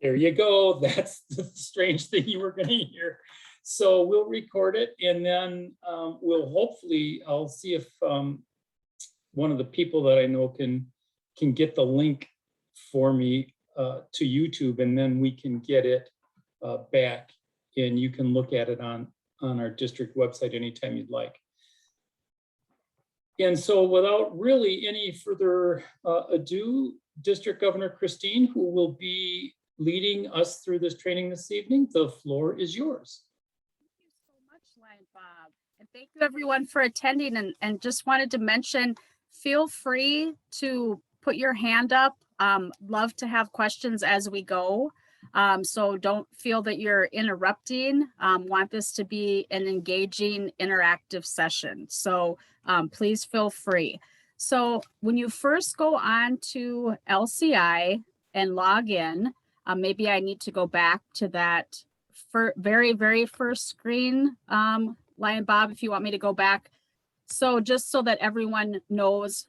There you go. That's the strange thing you were going to hear. So we'll record it, and then we'll hopefully, I'll see if one of the people that I know can get the link for me to YouTube, and then we can get it back, and you can look at it on our district website anytime you'd like. And so without really any further ado, District Governor Christine, who will be leading us through this training this evening, the floor is yours. Thank you so much, Lion Bob. And thank you everyone for attending, and just wanted to mention, feel free to put your hand up. Love to have questions as we go. So don't feel that you're interrupting. Want this to be an engaging, interactive session. So please feel free. So when you first go on to LCI and log in, maybe I need to go back to that very first screen, Lion Bob, if you want me to go back. So just so that everyone knows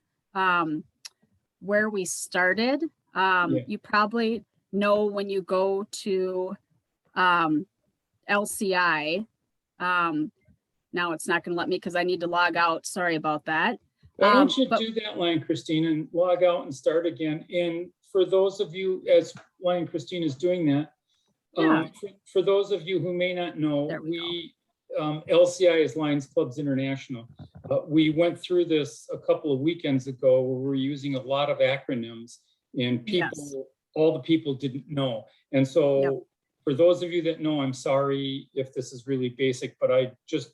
where we started, you probably know when you go to LCI, now it's not going to let me because I need to log out. Sorry about that. Why don't you do that, Lion Christine, and log out and start again? And for those of you, as Lion Christine is doing that, for those of you who may not know, LCI is Lions Clubs International. We went through this a couple of weekends ago where we're using a lot of acronyms, and people, all the people didn't know. And so for those of you that know, I'm sorry if this is really basic, but I just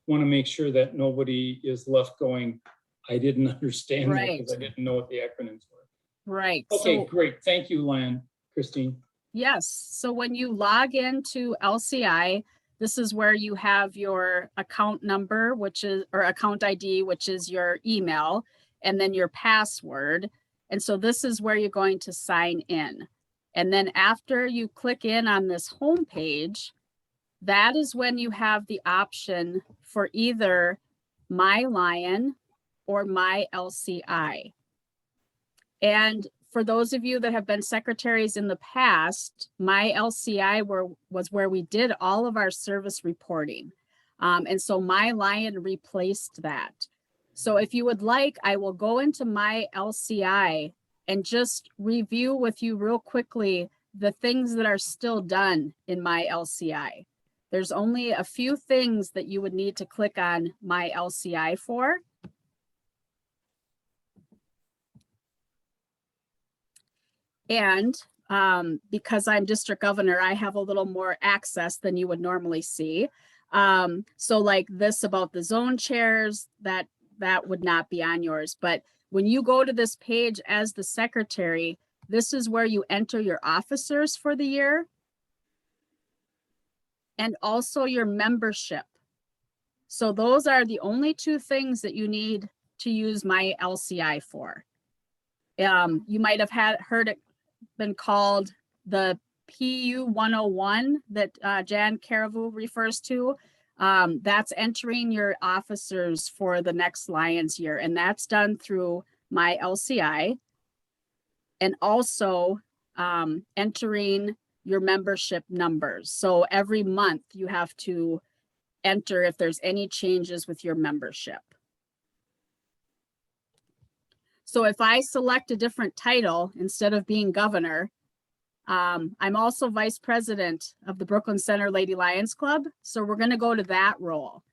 want to make sure that nobody is left going, I didn't understand that because I didn't know what the acronyms were. Right. Okay, so, great. Thank you, Lion Christine. Yes. So when you log into LCI, this is where you have your account number, which is, or account ID, which is your email, and then your password. And so this is where you're going to sign in. And then after you click in on this home page, that is when you have the option for either MyLion or MyLCI. And for those of you that have been secretaries in the past, MyLCI was where we did all of our service reporting. And so MyLion replaced that. So if you would like, I will go into MyLCI and just review with you real quickly the things that are still done in MyLCI. There's only a few things that you would need to click on MyLCI for. And because I'm district governor, I have a little more access than you would normally see. So like this about the zone chairs, that would not be on yours. But when you go to this page as the secretary, this is where you enter your officers for the year and also your membership. So those are the only two things that you need to use MyLCI for. You might have heard it been called the PU 101 that Jan Caravu refers to. That's entering your officers for the next Lions year, and that's done through MyLCI, and also entering your membership numbers. So every month you have to enter if there's any changes with your membership. So if I select a different title instead of being governor, I'm also vice president of the Brooklyn Center Lady Lions Club. So we're going to go to that role,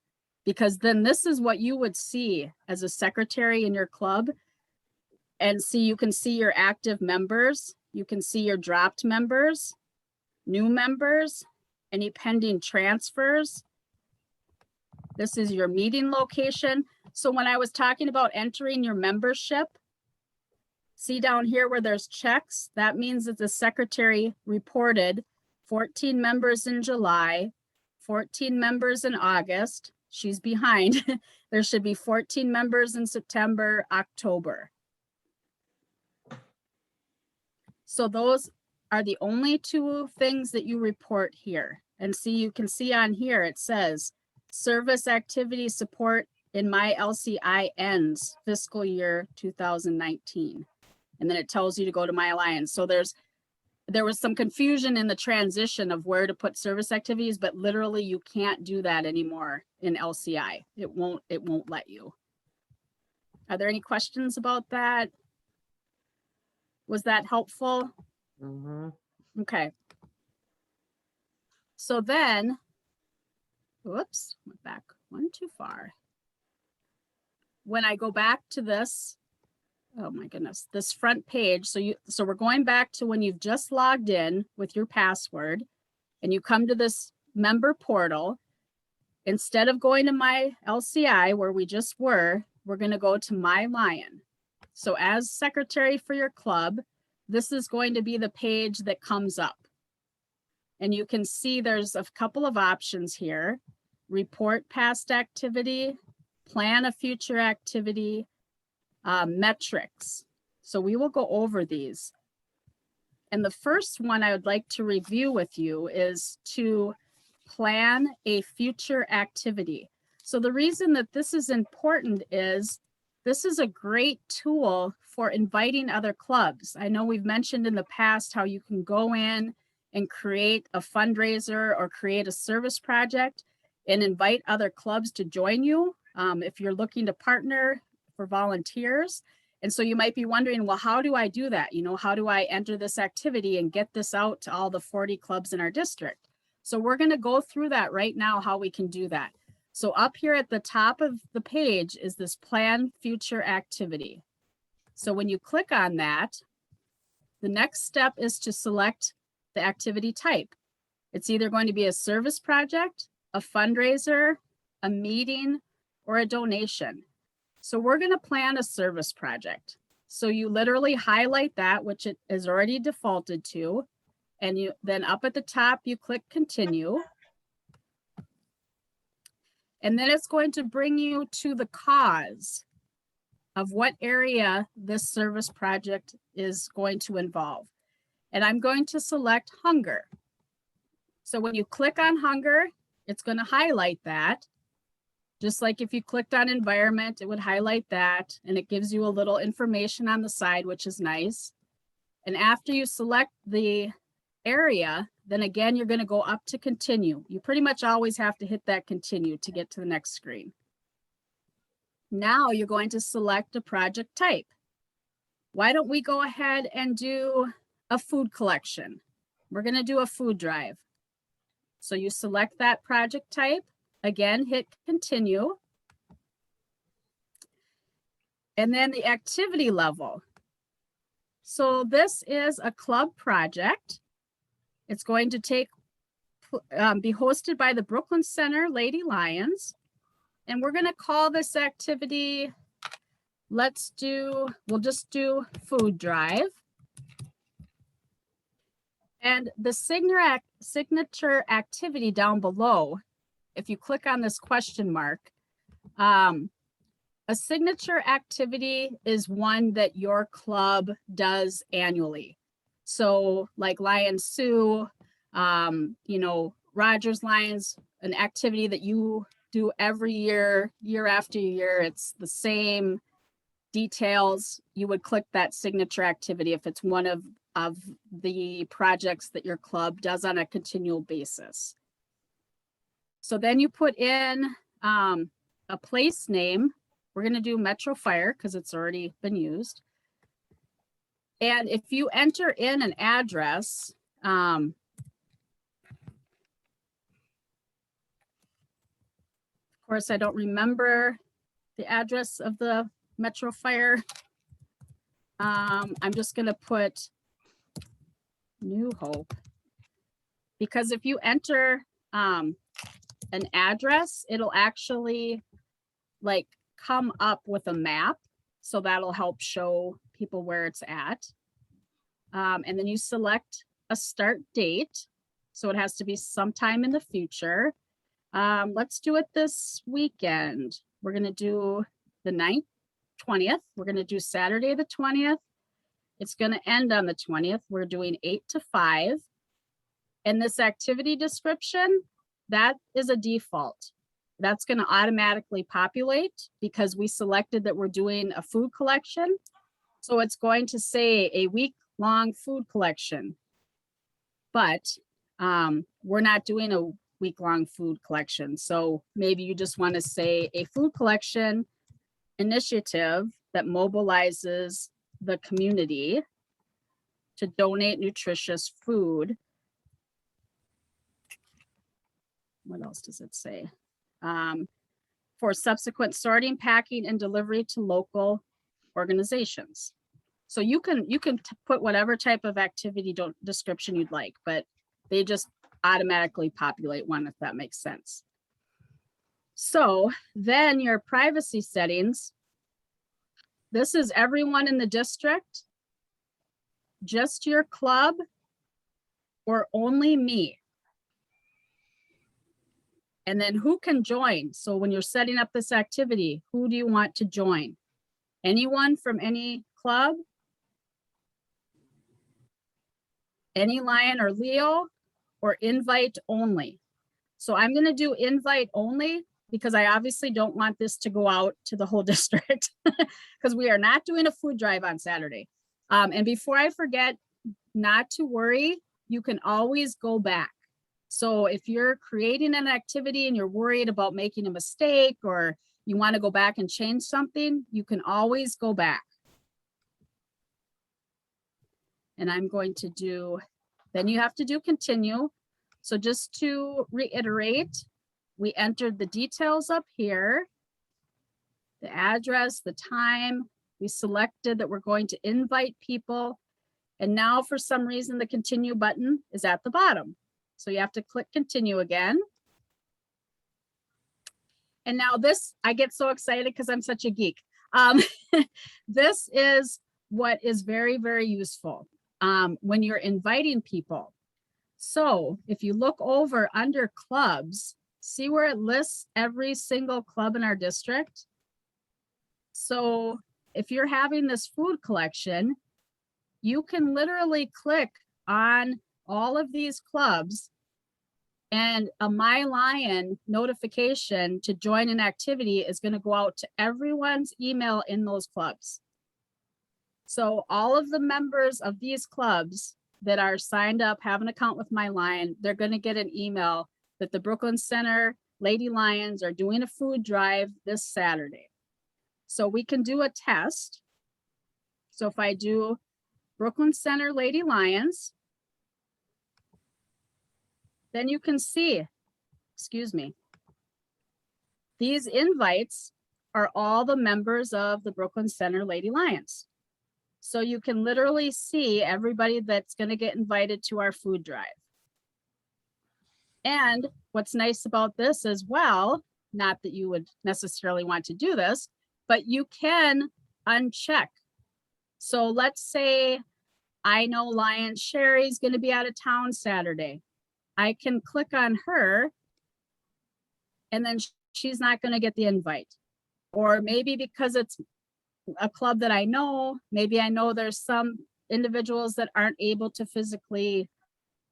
because then this is what you would see as a secretary in your club. And see, you can see your active members. You can see your dropped members, new members, any pending transfers. This is your meeting location. So when I was talking about entering your membership, see down here where there's checks, that means that the secretary reported 14 members in July, 14 members in August. She's behind. There should be 14 members in September, October. So those are the only two things that you report here. And see, you can see on here, it says service activity support in MyLCI ends fiscal year 2019. And then it tells you to go to MyLion. So there's there was some confusion in the transition of where to put service activities, but literally you can't do that anymore in LCI. It won't let you. Are there any questions about that? Was that helpful? Mm-hmm. Okay. So then, whoops, went back one too far. When I go back to this, oh my goodness, this front page. So we're going back to when you've just logged in with your password and you come to this member portal. Instead of going to my LCI where we just were, we're going to go to MyLion. So as secretary for your club, this is going to be the page that comes up. And you can see there's a couple of options here. Report past activity, plan a future activity, metrics. So we will go over these. And the first one I would like to review with you is to plan a future activity. So the reason that this is important is this is a great tool for inviting other clubs. I know we've mentioned in the past how you can go in and create a fundraiser or create a service project and invite other clubs to join you if you're looking to partner for volunteers. And so you might be wondering, well, how do I do that? You know, how do I enter this activity and get this out to all the 40 clubs in our district? So we're going to go through that right now, how we can do that. So up here at the top of the page is this plan future activity. So when you click on that, the next step is to select the activity type. It's either going to be a service project, a fundraiser, a meeting, or a donation. So we're going to plan a service project. So you literally highlight that, which it is already defaulted to, and you then up at the top, you click continue. And then it's going to bring you to the cause of what area this service project is going to involve. And I'm going to select hunger. So when you click on hunger, it's going to highlight that. Just like if you clicked on environment, it would highlight that, and it gives you a little information on the side, which is nice. And after you select the area, then again, you're going to go up to continue. You pretty much always have to hit that continue to get to the next screen. Now you're going to select a project type. Why don't we go ahead and do a food collection? We're going to do a food drive. So you select that project type. Again, hit continue. And then the activity level. So this is a club project. It's going to be hosted by the Brooklyn Center Lady Lions. And we're going to call this activity, we'll just do food drive. And the signature activity down below, if you click on this question mark, a signature activity is one that your club does annually. So like Lion Sioux, you know, Rogers Lions, an activity that you do every year, year after year, it's the same details. You would click that signature activity if it's one of the projects that your club does on a continual basis. So then you put in a place name. We're going to do Metro Fire because it's already been used. And if you enter in an address, of course, I don't remember the address of the Metro Fire. I'm just going to put New Hope, because if you enter an address, it'll actually like come up with a map. So that'll help show people where it's at. And then you select a start date. So it has to be sometime in the future. Let's do it this weekend. We're going to do the 20th. We're going to do Saturday the 20th. It's going to end on the 20th. We're doing 8 to 5. And this activity description, that is a default. That's going to automatically populate because we selected that we're doing a food collection. So it's going to say a week-long food collection. but we're not doing a week-long food collection. So maybe you just want to say a food collection initiative that mobilizes the community to donate nutritious food. What else does it say? For subsequent sorting, packing, and delivery to local organizations. So you can put whatever type of activity description you'd like, but they just automatically populate one, if that makes sense. So then your privacy settings, this is everyone in the district, just your club, or only me. And then who can join? So when you're setting up this activity, who do you want to join? Anyone from any club? Any Lion or Leo, or invite only? So I'm going to do invite only because I obviously don't want this to go out to the whole district because we are not doing a food drive on Saturday. And before I forget, not to worry, you can always go back. So if you're creating an activity and you're worried about making a mistake or you want to go back and change something, you can always go back. And I'm going to do, then you have to do continue. So just to reiterate, we entered the details up here, the address, the time, we selected that we're going to invite people. And now for some reason, the continue button is at the bottom. So you have to click continue again. And now this, I get so excited because I'm such a geek. This is what is very, very useful when you're inviting people. So if you look over under clubs, see where it lists every single club in our district. So if you're having this food collection, you can literally click on all of these clubs and a MyLion notification to join an activity is going to go out to everyone's email in those clubs. So all of the members of these clubs that are signed up, have an account with MyLion, they're going to get an email that the Brooklyn Center Lady Lions are doing a food drive this Saturday. So we can do a test. So if I do Brooklyn Center Lady Lions, then you can see, excuse me, these invites are all the members of the Brooklyn Center Lady Lions. So you can literally see everybody that's going to get invited to our food drive. And what's nice about this as well, not that you would necessarily want to do this, but you can uncheck. So let's say I know Lion Sherry's going to be out of town Saturday. I can click on her and then she's not going to get the invite. Or maybe because it's a club that I know, maybe I know there's some individuals that aren't able to physically,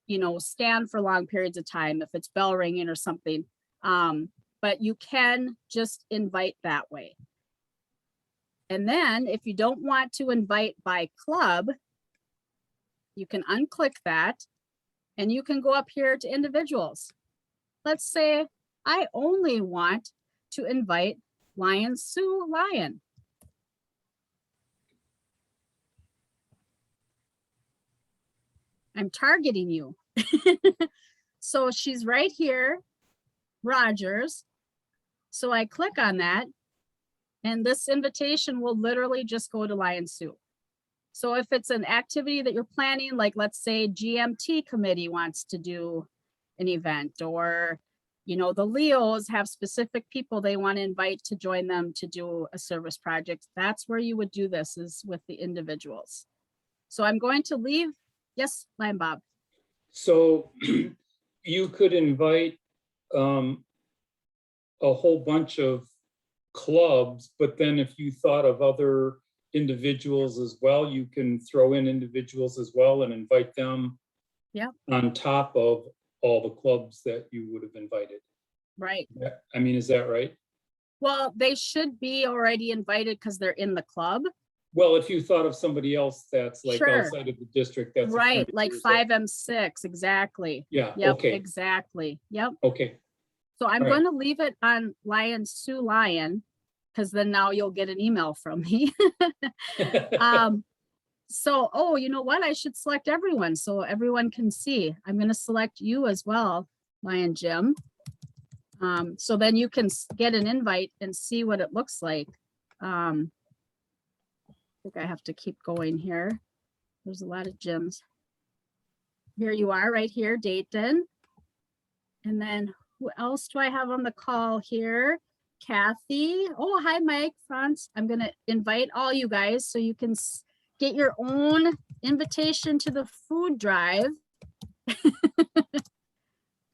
you know, stand for long periods of time if it's bell ringing or something. But you can just invite that way. And then if you don't want to invite by club, you can unclick that and you can go up here to individuals. Let's say I only want to invite Lion Sue Lion. I'm targeting you. So she's right here, Rogers. So I click on that and this invitation will literally just go to Lion Sue. So if it's an activity that you're planning, like let's say GMT committee wants to do an event, or, you know, the Leos have specific people they want to invite to join them to do a service project. That's where you would do this, is with the individuals. So I'm going to leave. Yes, Lion Bob. So you could invite a whole bunch of clubs, but then if you thought of other individuals as well, you can throw in individuals as well and invite them on top of all the clubs that you would have invited. Right. I mean, is that right? Well, they should be already invited because they're in the club. Well, if you thought of somebody else that's like Sure. outside of the district, that's. a Right, friend of like yours that- 5M6, exactly. Yeah, Yep, okay, exactly. Yep. okay. So I'm All going to leave it on Lion Sue Lion, because then now you'll get an email from me. So, oh, you know what? I should select everyone so everyone can see. I'm going to select you as well, Lion Jim. So then you can get an invite and see what it looks like. I think I have to keep going here. There's a lot of Jims. Here you are right here, Dayton. And then who else do I have on the call here? Kathy. Oh, hi, Mike, Franz. I'm going to invite all you guys so you can get your own invitation to the food drive.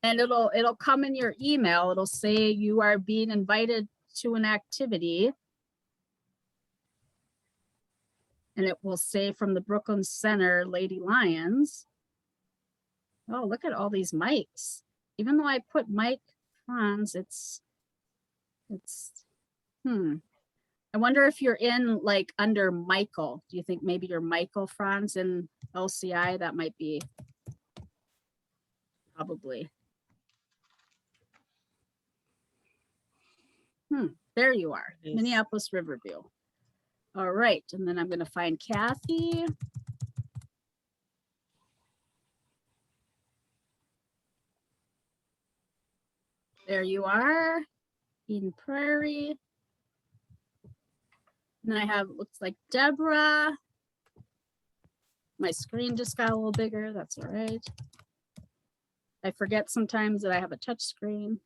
And it'll come in your email. It'll say you are being invited to an activity. And it will say from the Brooklyn Center Lady Lions. Oh, look at all these mics. Even though I put Mike Franz, it's I wonder if you're in like under Michael. Do you think maybe you're Michael Franz in LCI? That might be probably. There you are, Yes. Minneapolis Riverview. All right, and then I'm going to find Kathy. There you are, Eden Prairie. And then I have, looks like Deborah. My screen just got a little bigger, that's all right. I forget sometimes that I have a touch screen.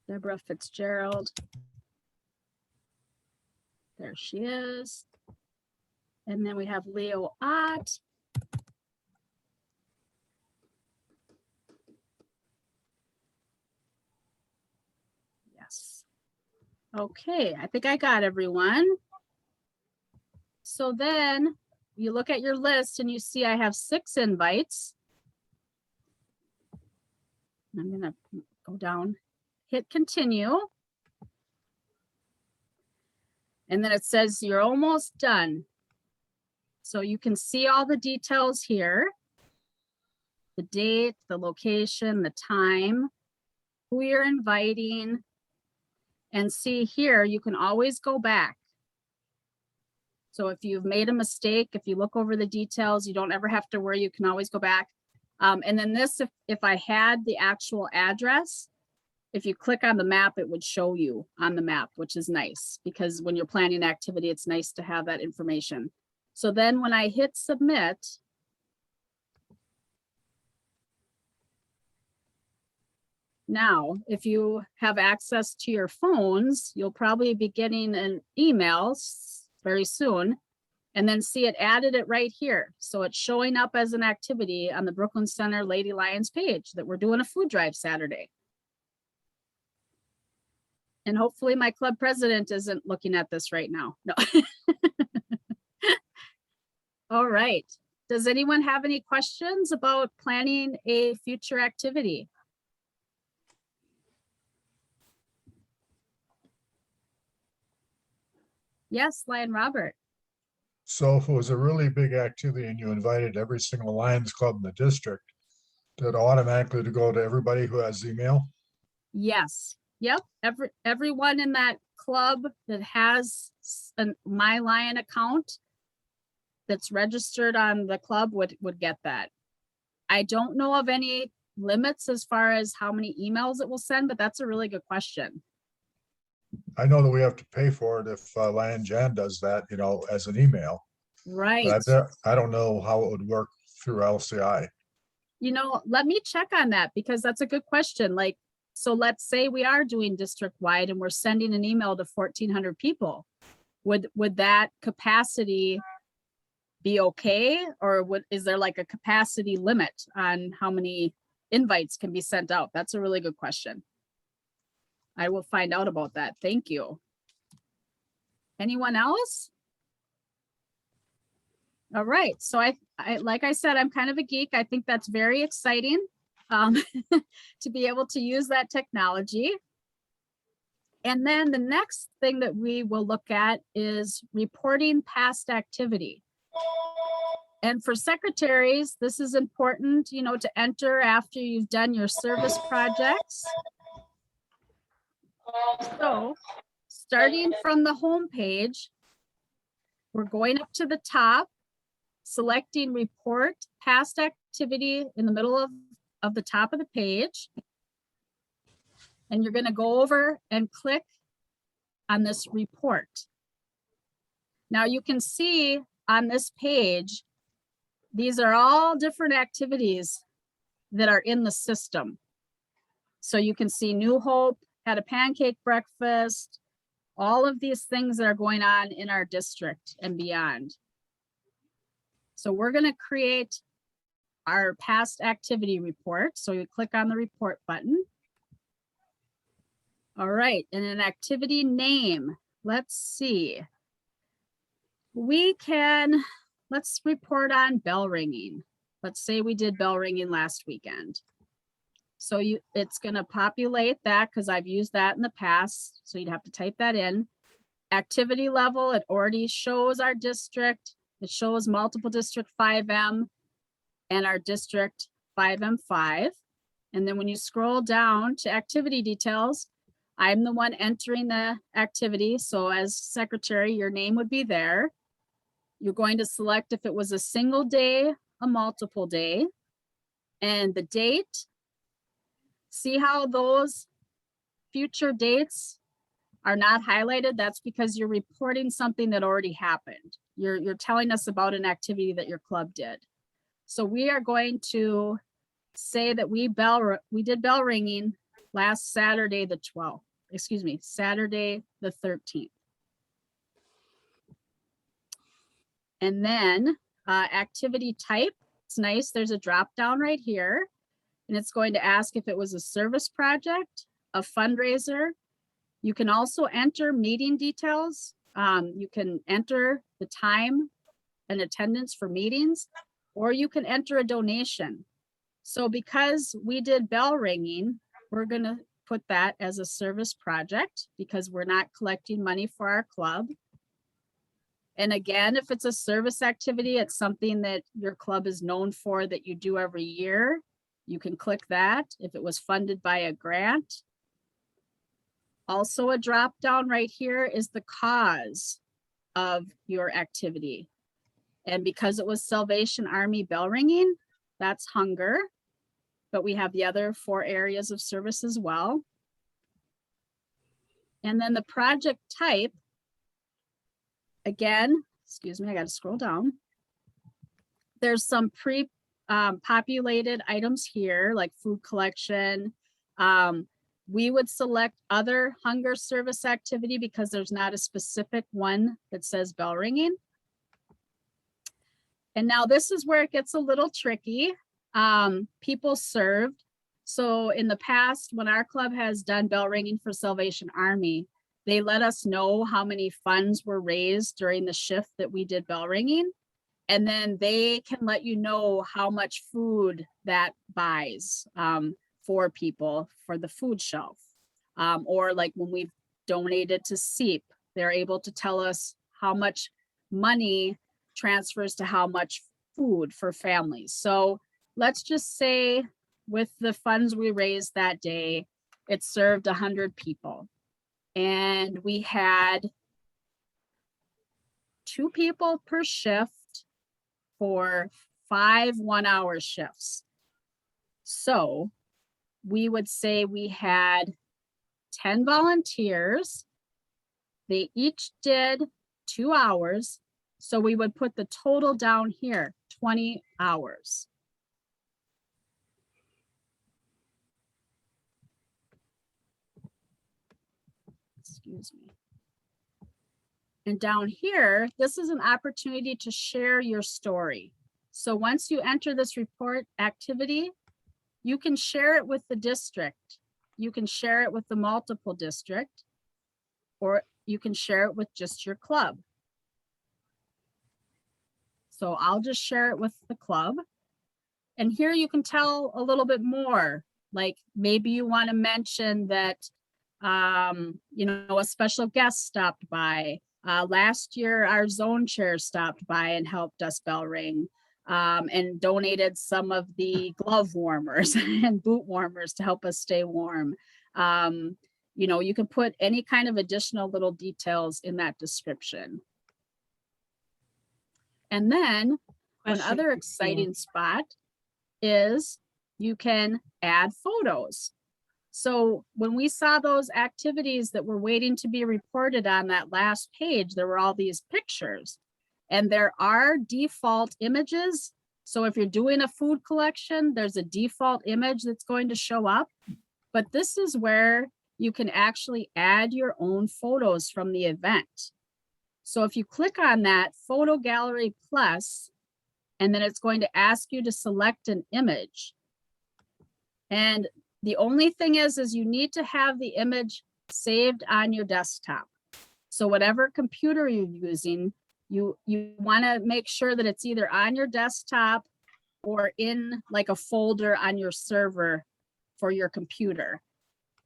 Deborah Fitzgerald. There she is. And then we have Leo Ott. Yes. Okay, I think I got everyone. So then you look at your list and you see I have 6 invites. I'm gonna go down, hit continue. And then it says you're almost done. So you can see all the details here. The date, the location, the time, who you're inviting. And see here, you can always go back. So if you've made a mistake, if you look over the details, you don't ever have to worry, you can always go back. And then this, if I had the actual address, if you click on the map, it would show you on the map, which is nice because when you're planning an activity, it's nice to have that information. So then when I hit submit, now, if you have access to your phones, you'll probably be getting an email very soon and then see it added it right here. So it's showing up as an activity on the Brooklyn Center Lady Lions page that we're doing a food drive Saturday. And hopefully my club president isn't looking at this right now. No. All right. Does anyone have any questions about planning a future activity? Yes, Lion Robert. So if it was a really big activity and you invited every single Lions club in the district, did it automatically to go to everybody who has email? Yes. Yep. Everyone in that club that has a MyLion account that's registered on the club would get that. I don't know of any limits as far as how many emails it will send, but that's a really good question. I know that we have to pay for it if Lion Jan does that, you know, as an email. Right. But I don't know how it would work through LCI. You know, let me check on that because that's a good question. Like, so let's say we are doing district wide and we're sending an email to 1,400 people. Would that capacity be okay? Or is there like a capacity limit on how many invites can be sent out? That's a really good question. I will find out about that. Thank you. Anyone else? All right. So I like I said, I'm kind of a geek. I think that's very exciting to be able to use that technology. And then the next thing that we will look at is reporting past activity. And for secretaries, this is important, you know, to enter after you've done your service projects. So starting from the home page, we're going up to the top, selecting report past activity in the middle of the top of the page. And you're going to go over and click on this report. Now you can see on this page, these are all different activities that are in the system. So you can see New Hope had a pancake breakfast, all of these things that are going on in our district and beyond. So we're going to create our past activity report. So you click on the report button. All right, and an activity name. Let's see. Let's report on bell ringing. Let's say we did bell ringing last weekend. So it's going to populate that because I've used that in the past. So you'd have to type that in. Activity level, it already shows our district. It shows multiple district 5M and our district 5M5. And then when you scroll down to activity details, I'm the one entering the activity. So as secretary, your name would be there. You're going to select if it was a single day, a multiple day, and the date. See how those future dates are not highlighted? That's because you're reporting something that already happened. You're telling us about an activity that your club did. So we are going to say that we did bell ringing last Saturday, the 12th, Saturday, the 13th. And then activity type, it's nice. There's a drop down right here, and it's going to ask if it was a service project, a fundraiser. You can also enter meeting details. You can enter the time and attendance for meetings, or you can enter a donation. So because we did bell ringing, we're going to put that as a service project because we're not collecting money for our club. And again, if it's a service activity, it's something that your club is known for that you do every year. You can click that if it was funded by a grant. Also a drop down right here is the cause of your activity. And because it was Salvation Army bell ringing, that's hunger. But we have the other 4 areas of service as well. And then the project type, again, excuse me, I got to scroll down. There's some pre-populated items here, like food collection. We would select other hunger service activity because there's not a specific one that says bell ringing. And now this is where it gets a little tricky. People served. So in the past, when our club has done bell ringing for Salvation Army, they let us know how many funds were raised during the shift that we did bell ringing. And then they can let you know how much food that buys for people for the food shelf. Or like when we've donated to SEEP, they're able to tell us how much money transfers to how much food for families. So let's just say with the funds we raised that day, it served 100 people. And we had 2 people per shift for 5 one-hour shifts. So we would say we had 10 volunteers. They each did 2 hours. So we would put the total down here, 20 hours. Excuse me. And down here, this is an opportunity to share your story. So once you enter this report activity, you can share it with the district. You can share it with the multiple district, or you can share it with just your club. So I'll just share it with the club. And here you can tell a little bit more, like maybe you want to mention that You know, a special guest stopped by. Last year, our zone chair stopped by and helped us bell ring, and donated some of the glove warmers and boot warmers to help us stay warm. You know, you can put any kind of additional little details in that description. And then one other exciting spot is you can add photos. So when we saw those activities that were waiting to be reported on that last page, there were all these pictures, and there are default images. So if you're doing a food collection, there's a default image that's going to show up, but this is where you can actually add your own photos from the event. So if you click on that photo gallery plus, and then it's going to ask you to select an image. And the only thing is you need to have the image saved on your desktop. So whatever computer you're using, you want to make sure that it's either on your desktop or in like a folder on your server for your computer.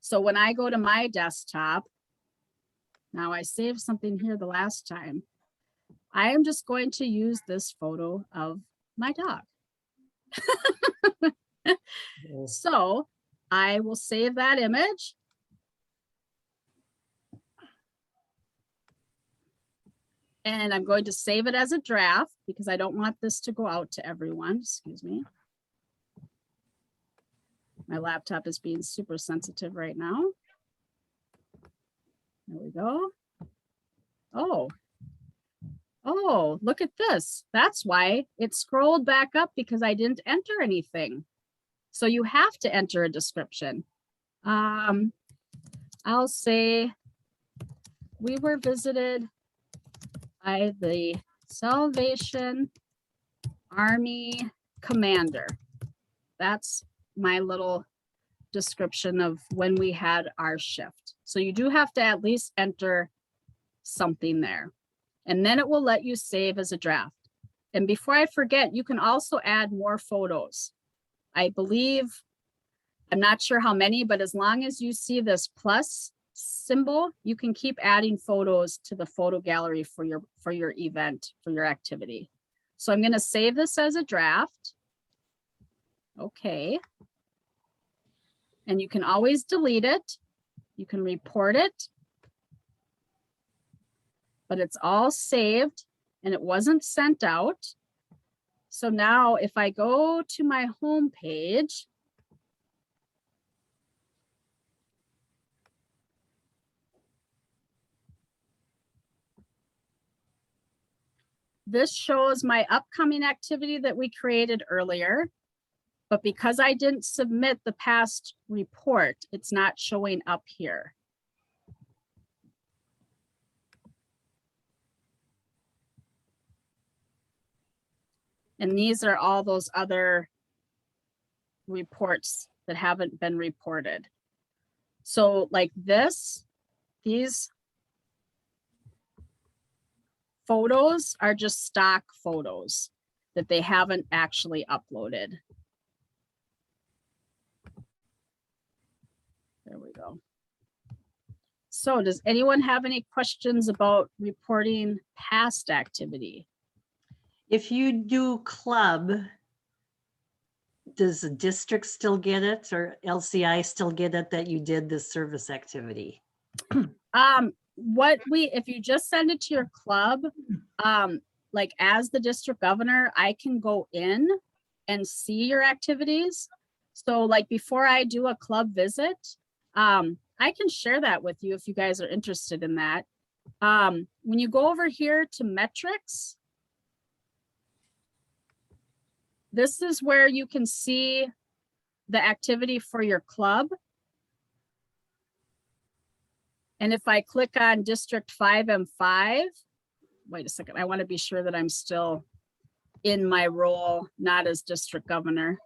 So when I go to my desktop, now I saved something here the last time. I am just going to use this photo of my dog. So I will save that image. And I'm going to save it as a draft because I don't want this to go out to everyone. Excuse me. My laptop is being super sensitive right now. There we go. Oh, look at this. That's why it scrolled back up, because I didn't enter anything. So you have to enter a description. I'll say we were visited by the Salvation Army commander. That's my little description of when we had our shift. So you do have to at least enter something there, and then it will let you save as a draft. And before I forget, you can also add more photos. I believe, I'm not sure how many, but as long as you see this plus symbol, you can keep adding photos to the photo gallery for your event, for your activity. So I'm going to save this as a draft. Okay. And you can always delete it. You can report it. But it's all saved and it wasn't sent out. So now if I go to my home page, this shows my upcoming activity that we created earlier. But because I didn't submit the past report, it's not showing up here. And these are all those other reports that haven't been reported. So like this, these photos are just stock photos that they haven't actually uploaded. There we go. So does anyone have any questions about reporting past activity? If you do club, does the district still get it, or LCI still get it that you did this service activity? If you just send it to your club, like as the district governor, I can go in and see your activities. So like before I do a club visit, I can share that with you if you guys are interested in that. When you go over here to metrics, this is where you can see the activity for your club. And if I click on District 5M5, wait a second, I want to be sure that I'm still in my role, not as district governor,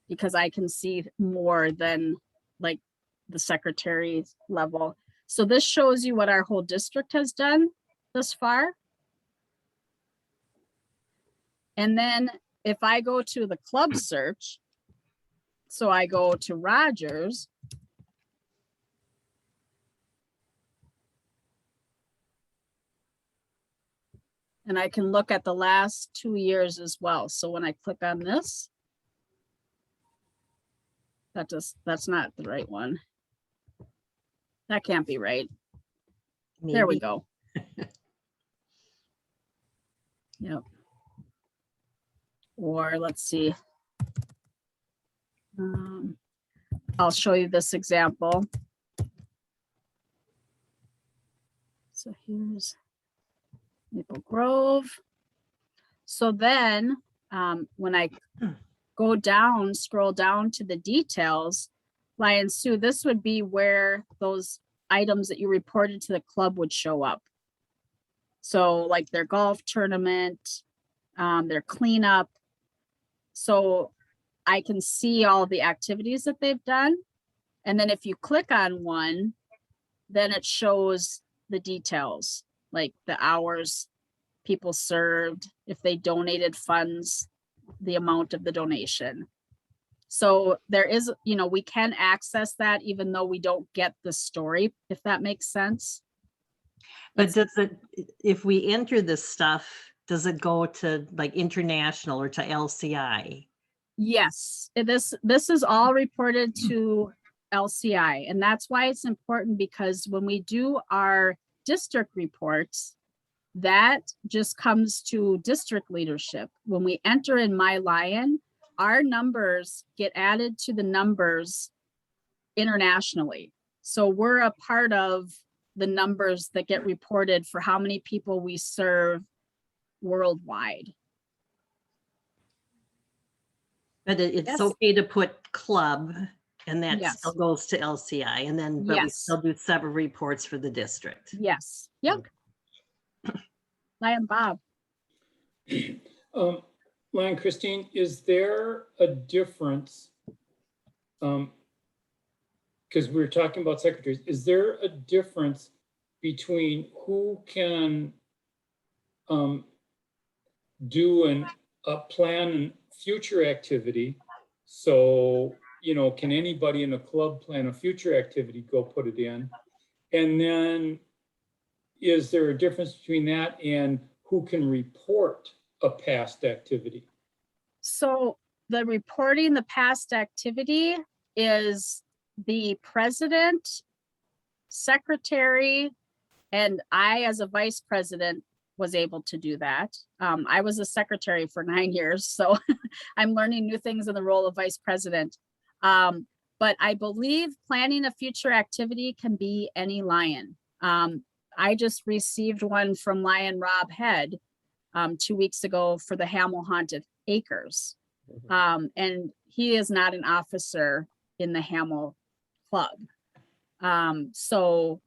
because I can see more than like the secretary level. So this shows you what our whole district has done thus far. And then if I go to the club search, So I go to Rogers. And I can look at the last 2 years as well. So when I click on this, that's not the right one. That can't be right. There we Maybe. go. Yep. Or let's see. I'll show you this example. So here's Maple Grove. So then when I go down, scroll down to the details, Lion Sue, this would be where those items that you reported to the club would show up. So like their golf tournament, their cleanup. So I can see all the activities that they've done. And then if you click on one, then it shows the details, like the hours people served, if they donated funds, the amount of the donation. So there is, you know, we can access that even though we don't get the story, if that makes sense. But does it, if we enter this stuff, does it go to like international or to LCI? Yes, this is all reported to LCI, and that's why it's important, because when we do our district reports, that just comes to district leadership. When we enter in MyLion, our numbers get added to the numbers internationally. So we're a part of the numbers that get reported for how many people we serve worldwide. But it's Yes. okay to put club, and that Yes. still goes to LCI, and then, but we Yes. still do separate reports for the district. Yes. Yep. Lion Bob. Lion Christine, is there a difference? Because we were talking about secretaries, is there a difference between who can do a plan and future activity? So, you know, can anybody in a club plan a future activity, go put it in? And then is there a difference between that and who can report a past activity? So the reporting the past activity is the president, secretary, and I as a vice president was able to do that. I was a secretary for 9 years, so I'm learning new things in the role of vice president. But I believe planning a future activity can be any Lion. I just received one from Lion Rob Head 2 weeks ago for the Hamel Haunted Acres. And he is not an officer in the Hamel Club. So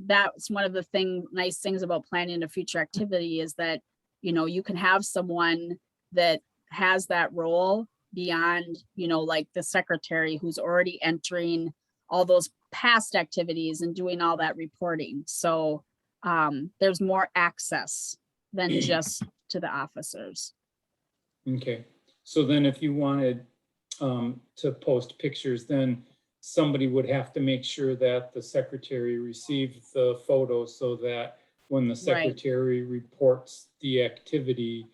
that's one of the nice things about planning a future activity, is that, you know, you can have someone that has that role beyond, you know, like the secretary who's already entering all those past activities and doing all that reporting. So there's more access than just to the officers. Okay, so then if you wanted to post pictures, then somebody would have to make sure that the secretary received the photos, so that when the secretary reports the activity,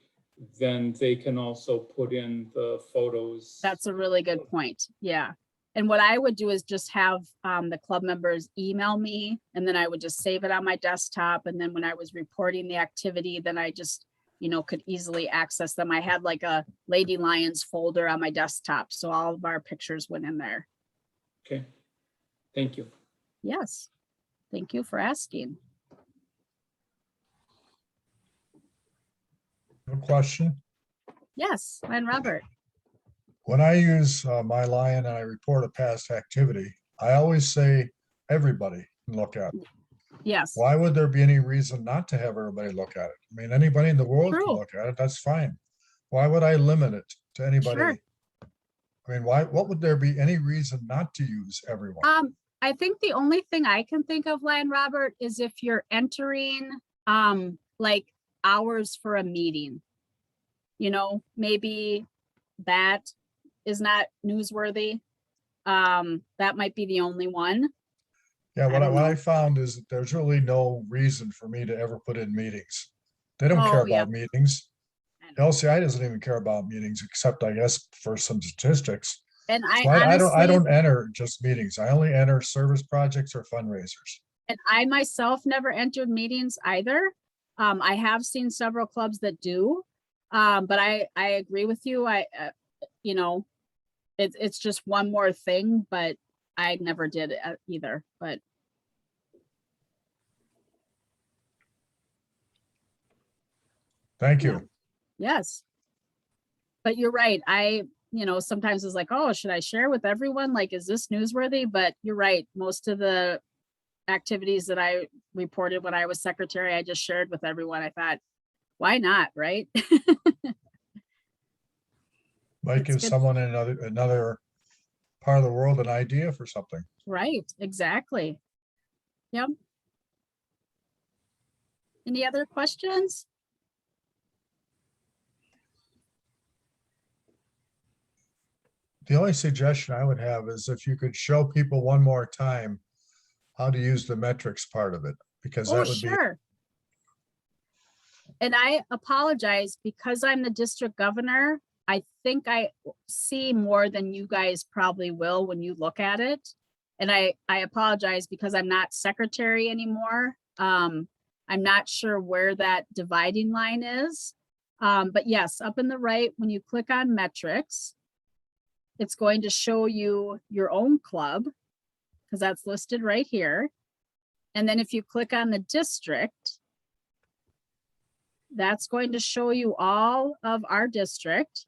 then they can also put in the photos. That's a really good point. Yeah. And what I would do is just have the club members email me, and then I would just save it on my desktop. And then when I was reporting the activity, then I just, you know, could easily access them. I had like a Lady Lions folder on my desktop, so all of our pictures went in there. Okay, thank you. Yes, thank you for asking. No question. Yes, and Robert. When I use MyLion and I report a past activity, I always say everybody can look at it. Yes. Why would there be any reason not to have everybody look at it? I mean, anybody in the world can look at it. That's fine. Why would I limit it to anybody? Sure. I mean, what would there be any reason not to use everyone? I think the only thing I can think of, Lion Robert, is if you're entering like hours for a meeting, you know, maybe that is not newsworthy. That might be the only one. Yeah, I what don't I know. found is that there's really no reason for me to ever put in meetings. They don't care Oh, yeah. about meetings. I know. LCI doesn't even care about meetings, except I guess for some statistics. And I So I honestly, don't enter just meetings. I only enter service projects or fundraisers. and I myself never entered meetings either. I have seen several clubs that do. But I agree with you. You know, it's just one more thing, but I never did it either, but Thank Yeah. you. yes. But you're right. Sometimes it's like, oh, should I share with everyone? Like, is this newsworthy? But you're right. Most of the activities that I reported when I was secretary, I just shared with everyone. I thought, why not, right? Might It's give good. someone in another part of the world an idea for something. Right, exactly. Yep. Any other questions? The only suggestion I would have is if you could show people one more time how to use the metrics part of it, because Oh, that would be, sure. And I apologize because I'm the district governor. I think I see more than you guys probably will when you look at it. And I apologize because I'm not secretary anymore. I'm not sure where that dividing line is. But yes, up in the right, when you click on metrics, it's going to show you your own club because that's listed right here. And then if you click on the district, that's going to show you all of our district,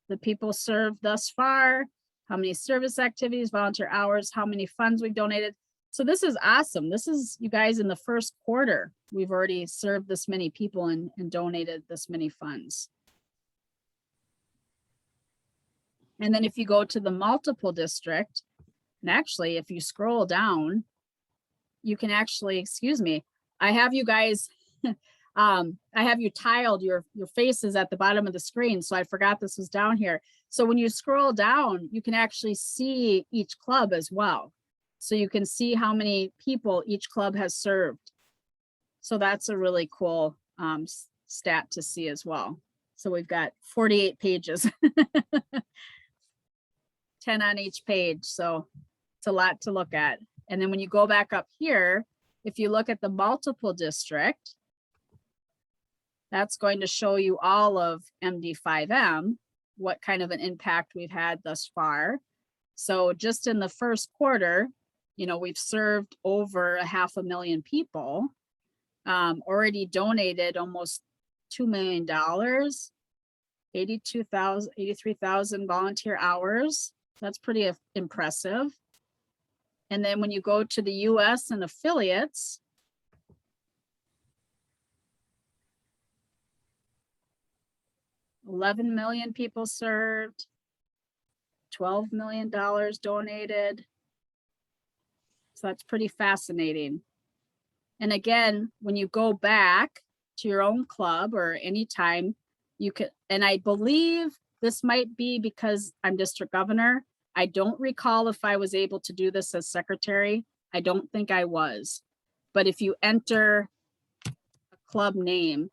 the people served thus far, how many service activities, volunteer hours, how many funds we've donated. So this is awesome. This is, you guys, in the first quarter, we've already served this many people and donated this many funds. And then if you go to the multiple district, and actually, if you scroll down, you can actually, excuse me, I have you guys, I have you tiled, your faces at the bottom of the screen. So I forgot this was down here. So when you scroll down, you can actually see each club as well. So you can see how many people each club has served. So that's a really cool stat to see as well. So we've got 48 pages, 10 on each page. So it's a lot to look at. And then when you go back up here, if you look at the multiple district, that's going to show you all of MD5M, what kind of an impact we've had thus far. So just in the first quarter, we've served over 500,000 people, already donated almost $2 million, 83,000 volunteer hours. That's pretty impressive. And then when you go to the US and affiliates, $11 million people served, $12 million donated. So that's pretty fascinating. And again, when you go back to your own club or anytime, you can, and I believe this might be because I'm district governor. I don't recall if I was able to do this as secretary. I don't think I was. But if you enter a club name,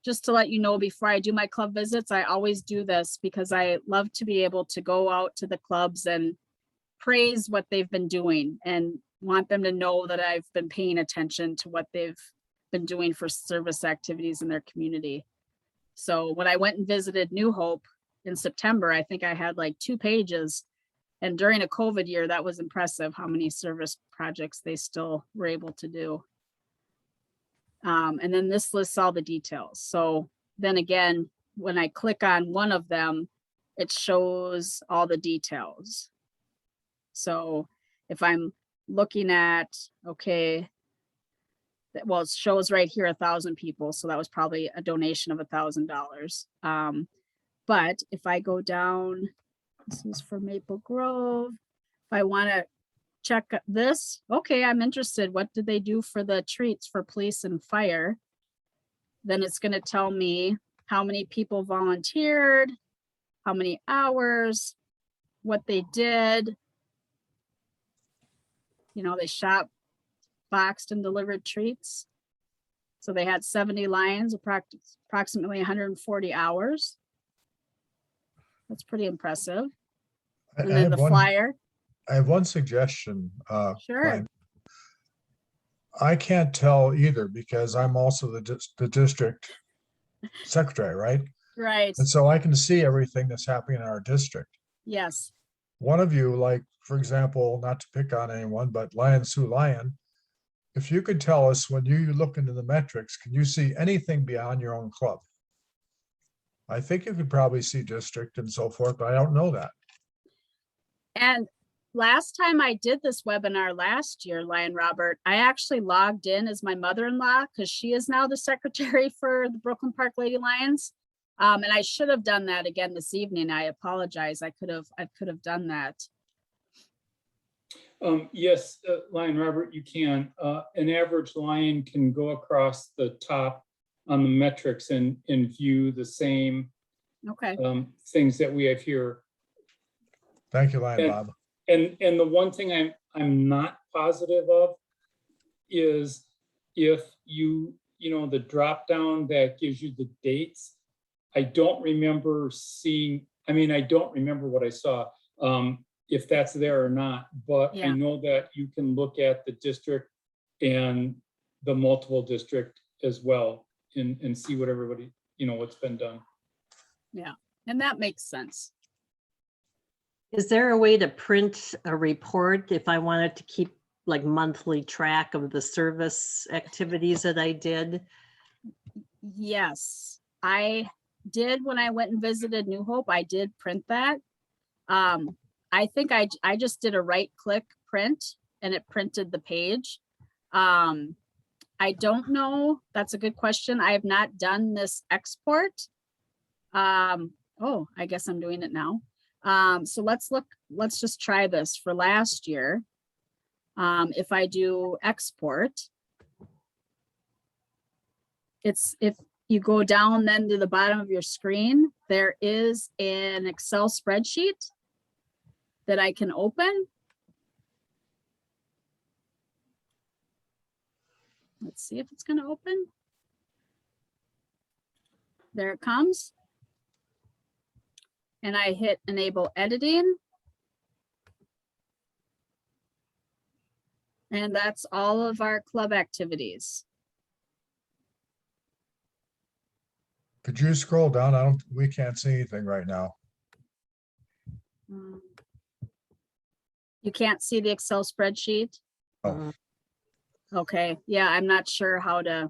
just to let you know, before I do my club visits, I always do this because I love to be able to go out to the clubs and praise what they've been doing and want them to know that I've been paying attention to what they've been doing for service activities in their community. So when I went and visited New Hope in September, I think I had like 2 pages. And during a COVID year, that was impressive how many service projects they still were able to do. And then this lists all the details. So then again, when I click on one of them, it shows all the details. So if I'm looking at, okay, well, it shows right here 1,000 people. So that was probably a donation of $1,000. But if I go down, this is for Maple Grove. If I want to check this, okay, I'm interested. What did they do for the treats for police and fire? Then it's going to tell me how many people volunteered, how many hours, what they did. You know, they shop, boxed and delivered treats. So they had 70 lions, approximately 140 hours. That's pretty impressive. And then the flyer. I have one suggestion. Sure. Glenn. I can't tell either because I'm also the district secretary, right? Right. And so I can see everything that's happening in our district. Yes. One of you, like, for example, not to pick on anyone, but Lion Sue Lion, if you could tell us when you look into the metrics, can you see anything beyond your own club? I think you could probably see district and so forth, but I don't know that. And last time I did this webinar last year, Lion Robert, I actually logged in as my mother-in-law because she is now the secretary for the Brooklyn Park Lady Lions. And I should have done that again this evening. I apologize. I could have done that. Yes, Lion Robert, you can. An average lion can go across the top on the metrics and view the same things that we have here. Thank you, Lion Bob. And the one thing I'm not positive of is if you know, the drop down that gives you the dates. I don't remember seeing, I mean, I don't remember what I saw, if that's there or not, but I know that you can look at the district and the multiple district as well and see what everybody, you know, what's been done. Yeah, and that makes sense. Is there a way to print a report if I wanted to keep like monthly track of the service activities that I did? Yes, I did when I went and visited New Hope. I did print that. I think I just did a right click print and it printed the page. I don't know. That's a good question. I have not done this export. Oh, I guess I'm doing it now. So let's just try this for last year. If I do export, if you go down then to the bottom of your screen, there is an Excel spreadsheet that I can open. Let's see if it's going to open. There it comes. And I hit enable editing. And that's all of our club activities. Could you scroll down? We can't see anything right now. You can't see the Excel spreadsheet? Oh. Okay, yeah, I'm not sure how to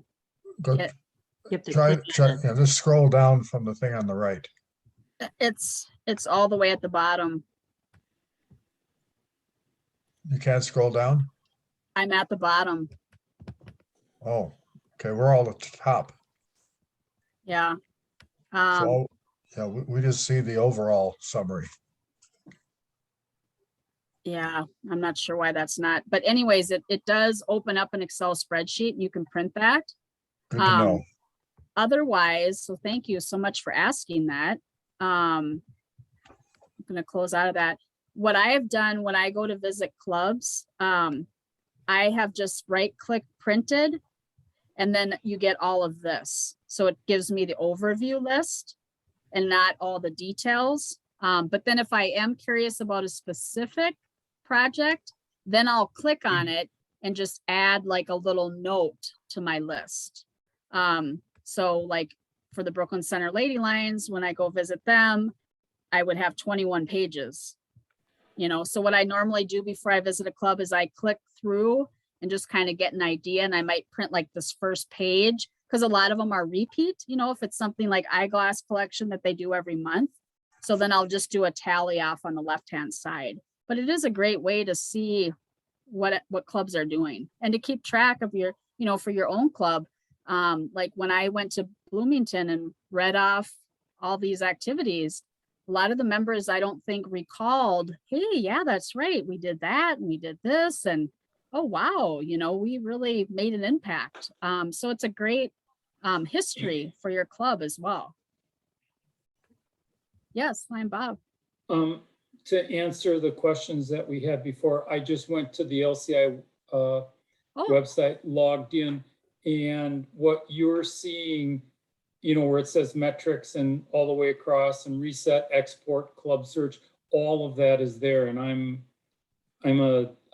Go, get try, yeah, just scroll down from the thing on the right. It's all the way at the bottom. You can't scroll down? I'm at the bottom. Oh, okay, we're all at the top. Yeah. So yeah, we just see the overall summary. Yeah, I'm not sure why that's not, but anyways, it does open up an Excel spreadsheet and you can print that. Good to know. Otherwise, so thank you so much for asking that. I'm going to close out of that. What I have done when I go to visit clubs, I have just right click printed, and then you get all of this. So it gives me the overview list and not all the details. But then if I am curious about a specific project, then I'll click on it and just add like a little note to my list. So like for the Brooklyn Center Lady Lions, when I go visit them, I would have 21 pages, you know. So what I normally do before I visit a club is I click through and just kind of get an idea, and I might print like this first page because a lot of them are repeat, you know, if it's something like eyeglass collection that they do every month. So then I'll just do a tally off on the left-hand side. But it is a great way to see what clubs are doing and to keep track of your, you know, for your own club. Like when I went to Bloomington and read off all these activities, a lot of the members I don't think recalled, hey, yeah, that's right, we did that and we did this, and oh wow, you know, we really made an impact. So it's a great history for your club as well. Yes, I'm Bob. to answer the questions that we had before, I just went to the LCI website, logged in, and what you're seeing, where it says metrics and all the way across and reset, export, club search, all of that is there. And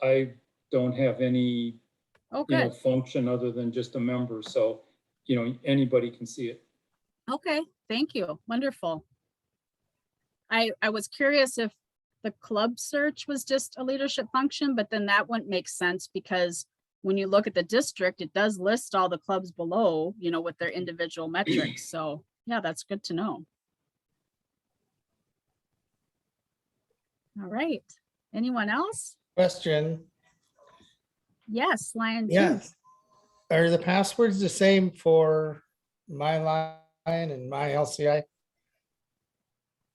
I don't have any, function other than just a member. So, anybody can see it. Okay, thank you. Wonderful. I was curious if the club search was just a leadership function, but then that wouldn't make sense because when you look at the district, it does list all the clubs below, with their individual metrics. So yeah, that's good to know. All right. Anyone else? Question. Yes, Lion. Yes. Are the passwords the same for MyLion and MyLCI?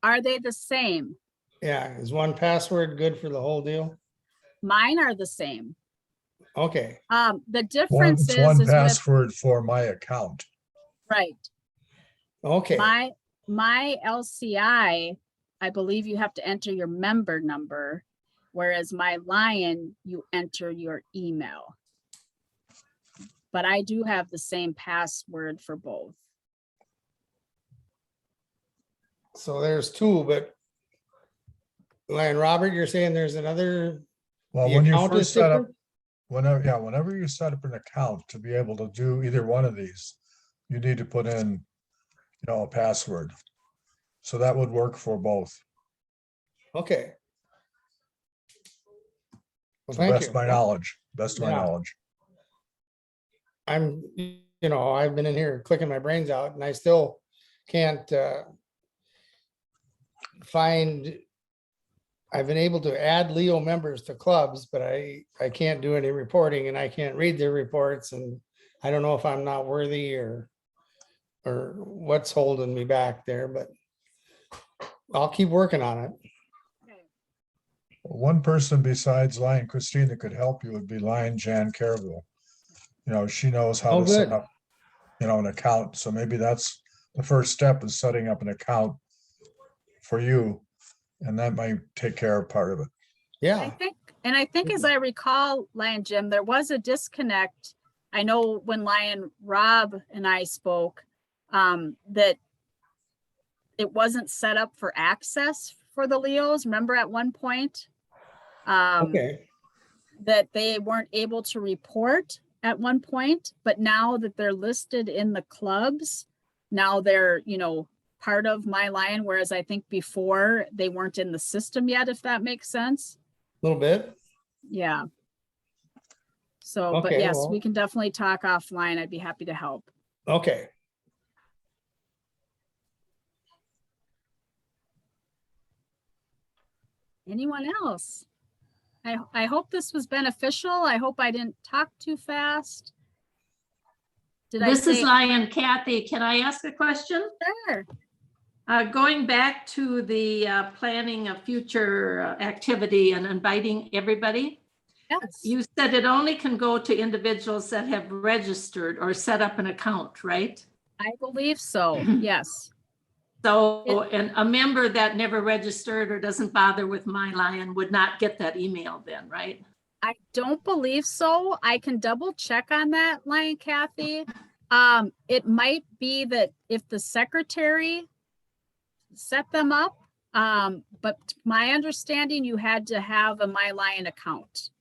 Are they the same? Yeah, is one password good for the whole deal? Mine are the same. Okay, The difference It's one is password for my account. right. okay, My LCI, I believe you have to enter your member number, whereas MyLion, you enter your email. But I do have the same password for both. so there's two, but Lion Robert, you're saying there's another, Well, the when you account is first set up, different? whenever you set up an account to be able to do either one of these, you need to put in, a password. So that would work for both. Okay. Well, To thank best you. of my knowledge, best of my Yeah. knowledge. I'm, I've been in here clicking my brains out and I still can't find, I've been able to add Leo members to clubs, but I can't do any reporting and I can't read their reports and I don't know if I'm not worthy or what's holding me back there, but I'll keep working on it. One person besides Lion Christine that could help you would be Lion Jan Carville. She knows how Oh, to set good. up, an account. So maybe that's the first step, is setting up an account for you. And that might take care of part of it. Yeah, I think as I recall, Lion Jim, there was a disconnect. I know when Lion Rob and I spoke, that it wasn't set up for access for the Leos. Remember at one point? okay. That they weren't able to report at one point, but now that they're listed in the clubs, now they're, part of MyLion, whereas I think before they weren't in the system yet, if that makes sense. A little bit. Yeah. So, but Okay, yes, well. we can definitely talk offline. I'd be happy to help. Okay. Anyone else? I hope this was beneficial. I hope I didn't talk too fast. This is Lion Kathy. Can I ask a question? Sure. Going back to the planning a future activity and inviting everybody. Yes. You said it only can go to individuals that have registered or set up an account, right? I believe so. Yes. So, and a member that never registered or doesn't bother with MyLion would not get that email then, right? I don't believe so. I can double check on that, Lion Kathy. It might be that if the secretary set them up, but my understanding, you had to have a MyLion account.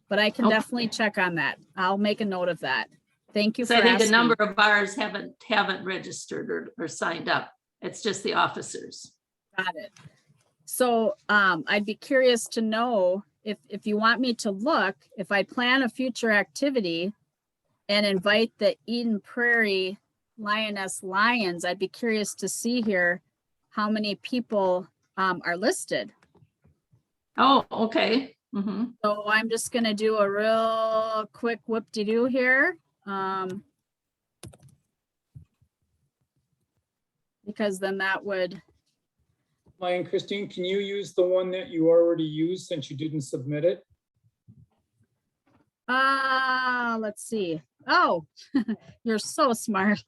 But I can definitely check on that. I'll make a note of that. Thank you for asking. I think a number of ours haven't registered or signed up. It's just the officers. Got it. So I'd be curious to know if you want me to look, if I plan a future activity and invite the Eden Prairie Lioness Lions, I'd be curious to see here how many people are listed. Oh, okay. Mm-hmm. So I'm just going to do a real quick whoop-de-doo here. Because then that would. Lion Christine, can you use the one that you already used since you didn't submit it? Let's see. Oh, you're so smart.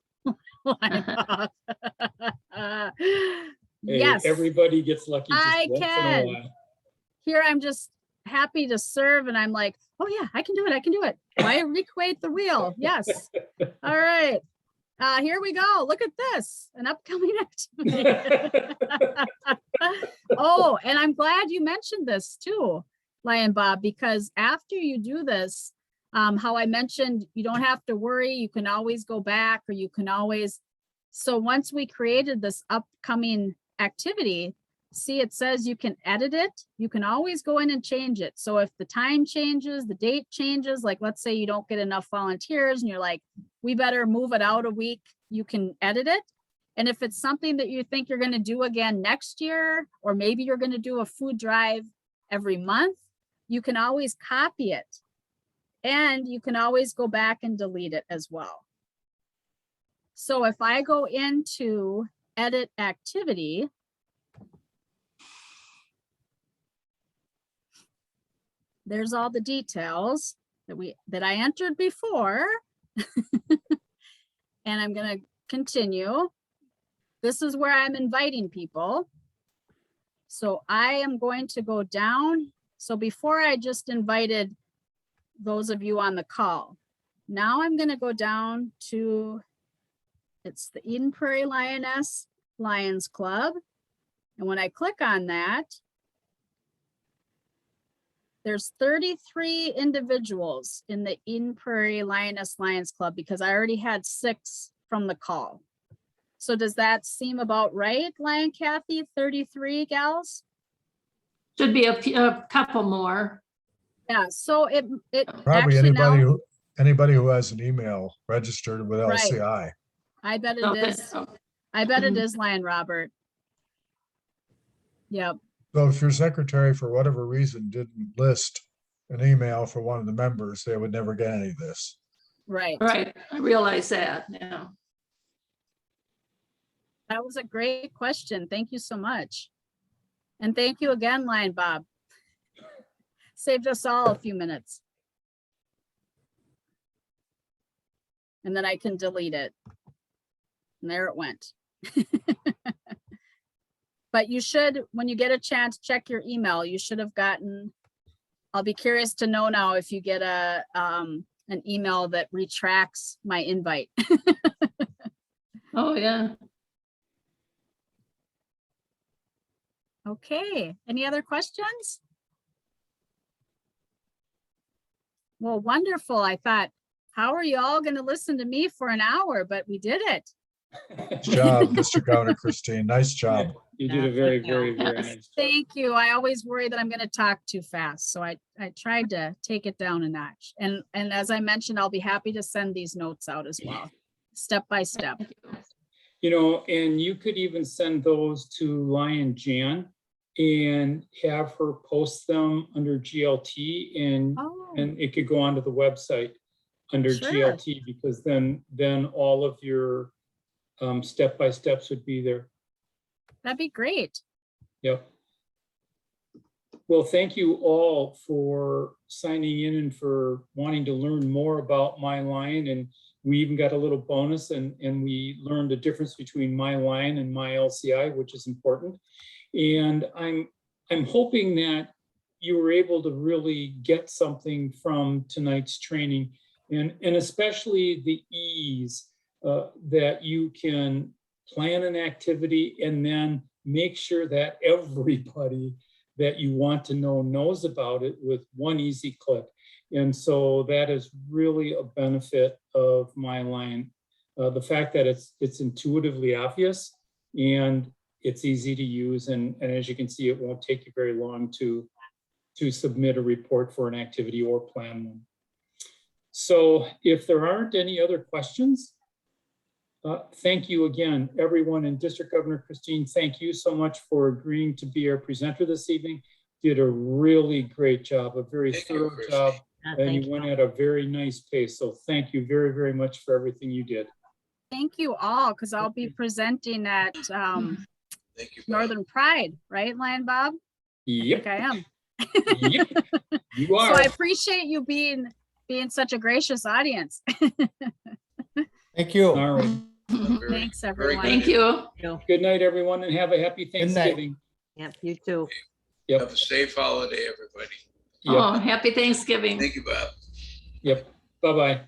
Hey, Yes. everybody gets lucky just I once in a can. while. Here I'm just happy to serve and I'm like, oh yeah, I can do it. I can do it. Why recreate the wheel? Yes. All right. Here we go. Look at this, an upcoming activity. Oh, and I'm glad you mentioned this too, Lion Bob, because after you do this, how I mentioned, you don't have to worry. You can always go back, or you can always. So once we created this upcoming activity, see, it says you can edit it. You can always go in and change it. So if the time changes, the date changes, like let's say you don't get enough volunteers and you're like, we better move it out a week, you can edit it. And if it's something that you think you're going to do again next year, or maybe you're going to do a food drive every month, you can always copy it. And you can always go back and delete it as well. So if I go into edit activity, there's all the details that I entered before. And I'm going to continue. This is where I'm inviting people. So I am going to go down. So before I just invited those of you on the call. Now I'm going to go down to, it's the Eden Prairie Lioness Lions Club. And when I click on that, there's 33 individuals in the Eden Prairie Lioness Lions Club because I already had 6 from the call. So does that seem about right, Lion Kathy? 33 gals? Should be a couple more. Yeah, so it Probably actually now, anybody who has an email registered with Right. LCI. I bet So it is. I bet it is, Lion Robert. Yep. So if your secretary, for whatever reason, didn't list an email for one of the members, they would never get any of this. Right. Right, I realize that, yeah. That was a great question. Thank you so much. And thank you again, Lion Bob. Saved us all a few minutes. And then I can delete it. And there it went. But you should, when you get a chance, check your email. You should have gotten, I'll be curious to know now if you get an email that retracts my invite. Oh, yeah. Okay, any other questions? Well, wonderful. I thought, how are you all going to listen to me for an hour? But we did it. Nice job, District Governor Christine. Nice job. You did a very, very, very nice job. Thank you. I always worry that I'm going to talk too fast. So I tried to take it down a notch. And as I mentioned, I'll be happy to send these notes out as well, step by step. You know, and you could even send those to Lion Jan and have her post them under GLT, and it could go onto the website under GLT, because then all of your step-by-steps would be there. That'd be great. Yep. Well, thank you all for signing in and for wanting to learn more about MyLion. And we even got a little bonus, and we learned the difference between MyLion and MyLCI, which is important. And I'm hoping that you were able to really get something from tonight's training, and especially the ease that you can plan an activity and then make sure that everybody that you want to know knows about it with one easy click. And so that is really a benefit of MyLion. The fact that it's intuitively obvious and it's easy to use. And as you can see, it won't take you very long to submit a report for an activity or plan one. So if there aren't any other questions, thank you again, everyone. And District Governor Christine, thank you so much for agreeing to be our presenter this evening. Did a really great job, a very thorough job, and you went at a very nice pace. So thank you very, very much for everything you did. Thank you all, because I'll be presenting at Northern Pride, right, Lion Bob? Yep. I think I am. Yep. You are. So I appreciate you being such a gracious audience. Thank you. All right. Thank Thanks, Very everyone. good. Thank you. Good night, everyone, and have a happy night. Thanksgiving. Yep, you too. Yep, Have a safe holiday, everybody. yep, Oh, happy Thanksgiving. Thank you, Bob. yep. Bye-bye.